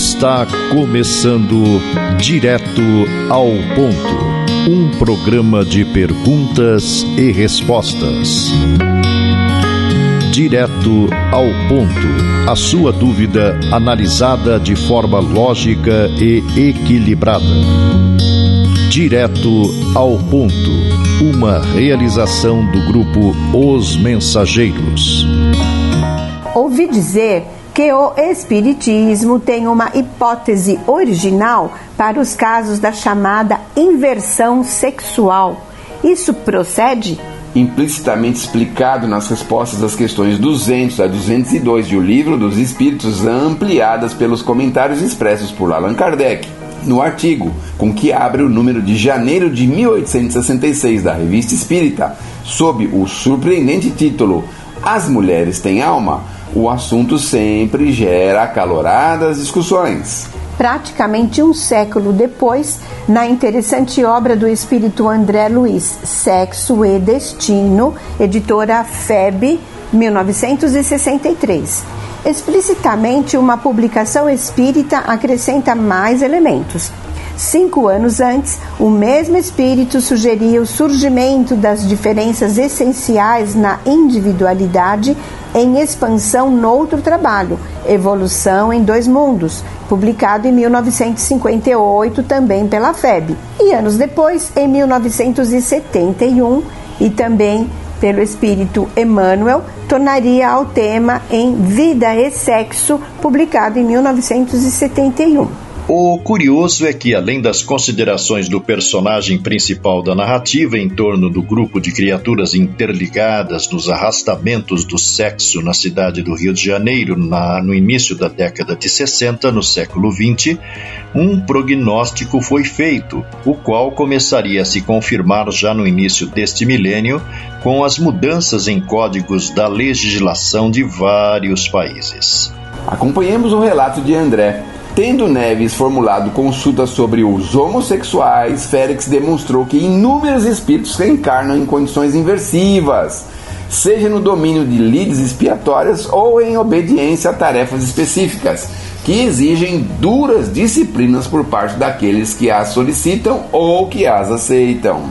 Está começando Direto ao Ponto, um programa de perguntas e respostas. Direto ao Ponto, a sua dúvida analisada de forma lógica e equilibrada. Direto ao Ponto, uma realização do grupo Os Mensageiros. Ouvi dizer que o Espiritismo tem uma hipótese original para os casos da chamada inversão sexual. Isso procede? Implicitamente explicado nas respostas às questões 200 a 202 de O Livro dos Espíritos, ampliadas pelos comentários expressos por Allan Kardec, no artigo com que abre o número de janeiro de 1866 da Revista Espírita, sob o surpreendente título As Mulheres Têm Alma, o assunto sempre gera acaloradas discussões. Praticamente um século depois, na interessante obra do espírito André Luiz, Sexo e Destino, editora FEB, 1963. Explicitamente, uma publicação espírita acrescenta mais elementos. 5 anos antes, o mesmo espírito sugeria o surgimento das diferenças essenciais na individualidade em expansão noutro trabalho, Evolução em Dois Mundos, publicado em 1958 também pela FEB. E anos depois, em 1971, e também pelo espírito Emmanuel, tornaria ao tema em Vida e Sexo, publicado em 1971. O curioso é que, além das considerações do personagem principal da narrativa em torno do grupo de criaturas interligadas nos arrastamentos do sexo na cidade do Rio de Janeiro no início da década de 60, no século XX, um prognóstico foi feito, o qual começaria a se confirmar já no início deste milênio, com as mudanças em códigos da legislação de vários países. Acompanhemos o relato de André. Tendo Neves formulado consulta sobre os homossexuais, Félix demonstrou que inúmeros espíritos reencarnam em condições inversivas, seja no domínio de lides expiatórias ou em obediência a tarefas específicas, que exigem duras disciplinas por parte daqueles que as solicitam ou que as aceitam.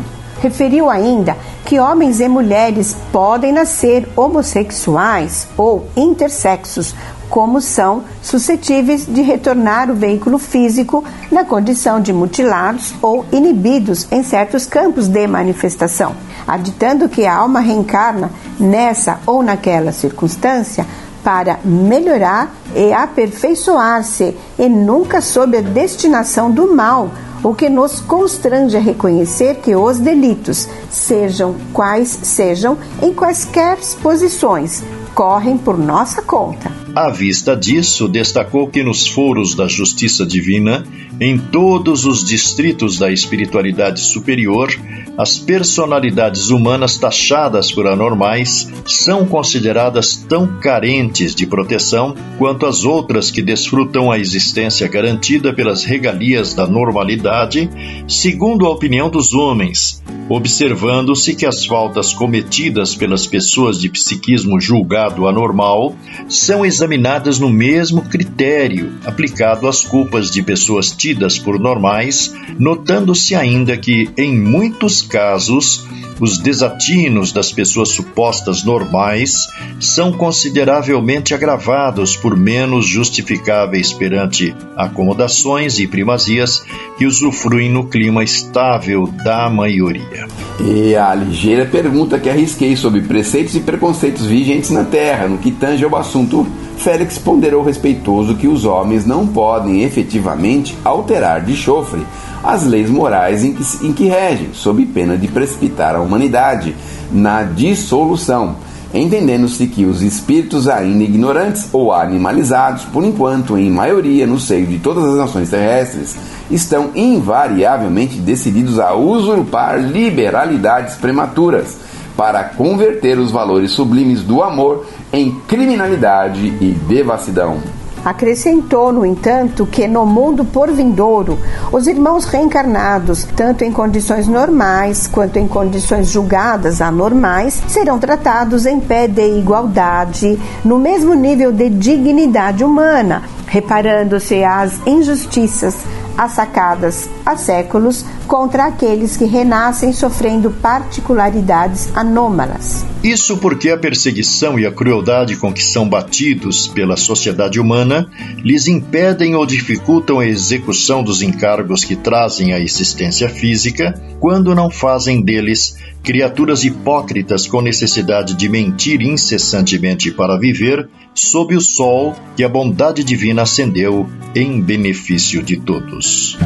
Referiu ainda que homens e mulheres podem nascer homossexuais ou intersexos, como são suscetíveis de retornar o veículo físico na condição de mutilados ou inibidos em certos campos de manifestação, aditando que a alma reencarna nessa ou naquela circunstância para melhorar e aperfeiçoar-se e nunca sob a destinação do mal, o que nos constrange a reconhecer que os delitos, sejam quais sejam, em quaisquer posições, correm por nossa conta. À vista disso, destacou que nos foros da Justiça Divina, em todos os distritos da espiritualidade superior, as personalidades humanas taxadas por anormais são consideradas tão carentes de proteção quanto as outras que desfrutam a existência garantida pelas regalias da normalidade, segundo a opinião dos homens, observando-se que as faltas cometidas pelas pessoas de psiquismo julgado anormal são examinadas no mesmo critério aplicado às culpas de pessoas tidas por normais, notando-se ainda que, em muitos casos, os desatinos das pessoas supostas normais são consideravelmente agravados por menos justificáveis perante acomodações e primazias que usufruem no clima estável da maioria. E a ligeira pergunta que arrisquei sobre preceitos e preconceitos vigentes na Terra, no que tange ao assunto, Félix ponderou respeitoso que os homens não podem efetivamente alterar de chofre as leis morais em que regem, sob pena de precipitar a humanidade na dissolução, entendendo-se que os espíritos ainda ignorantes ou animalizados, por enquanto em maioria no seio de todas as nações terrestres, estão invariavelmente decididos a usurpar liberalidades prematuras para converter os valores sublimes do amor em criminalidade e devassidão. Acrescentou, no entanto, que no mundo por vindouro, os irmãos reencarnados, tanto em condições normais quanto em condições julgadas anormais, serão tratados em pé de igualdade, no mesmo nível de dignidade humana, reparando-se às injustiças assacadas há séculos contra aqueles que renascem sofrendo particularidades anômalas. Isso porque a perseguição e a crueldade com que são batidos pela sociedade humana lhes impedem ou dificultam a execução dos encargos que trazem à existência física, quando não fazem deles criaturas hipócritas com necessidade de mentir incessantemente para viver, sob o sol que a bondade divina acendeu em benefício de todos.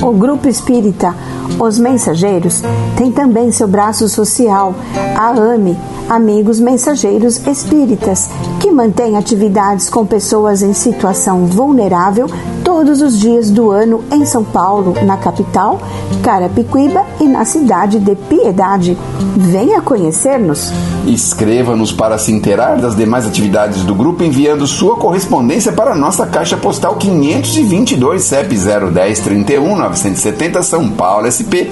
O Grupo Espírita Os Mensageiros tem também seu braço social, a AME, Amigos Mensageiros Espíritas, que mantém atividades com pessoas em situação vulnerável todos os dias do ano em São Paulo, na capital, Carapicuíba e na cidade de Piedade. Venha conhecer-nos! Escreva-nos para se inteirar das demais atividades do grupo enviando sua correspondência para a nossa Caixa Postal 522, CEP 01031-970 São Paulo SP,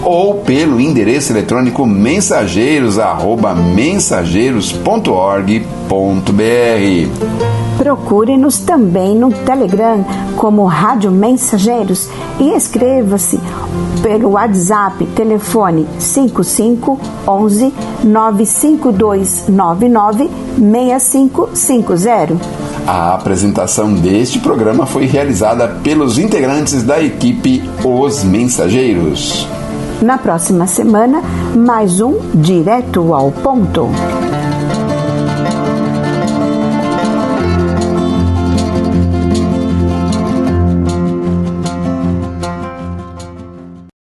ou pelo endereço eletrônico mensageiros@mensageiros.org.br. Procure-nos também no Telegram como Rádio Mensageiros e escreva-se pelo WhatsApp, telefone 5511 95299 6550. A apresentação deste programa foi realizada pelos integrantes da equipe Os Mensageiros. Na próxima semana, mais um Direto ao Ponto.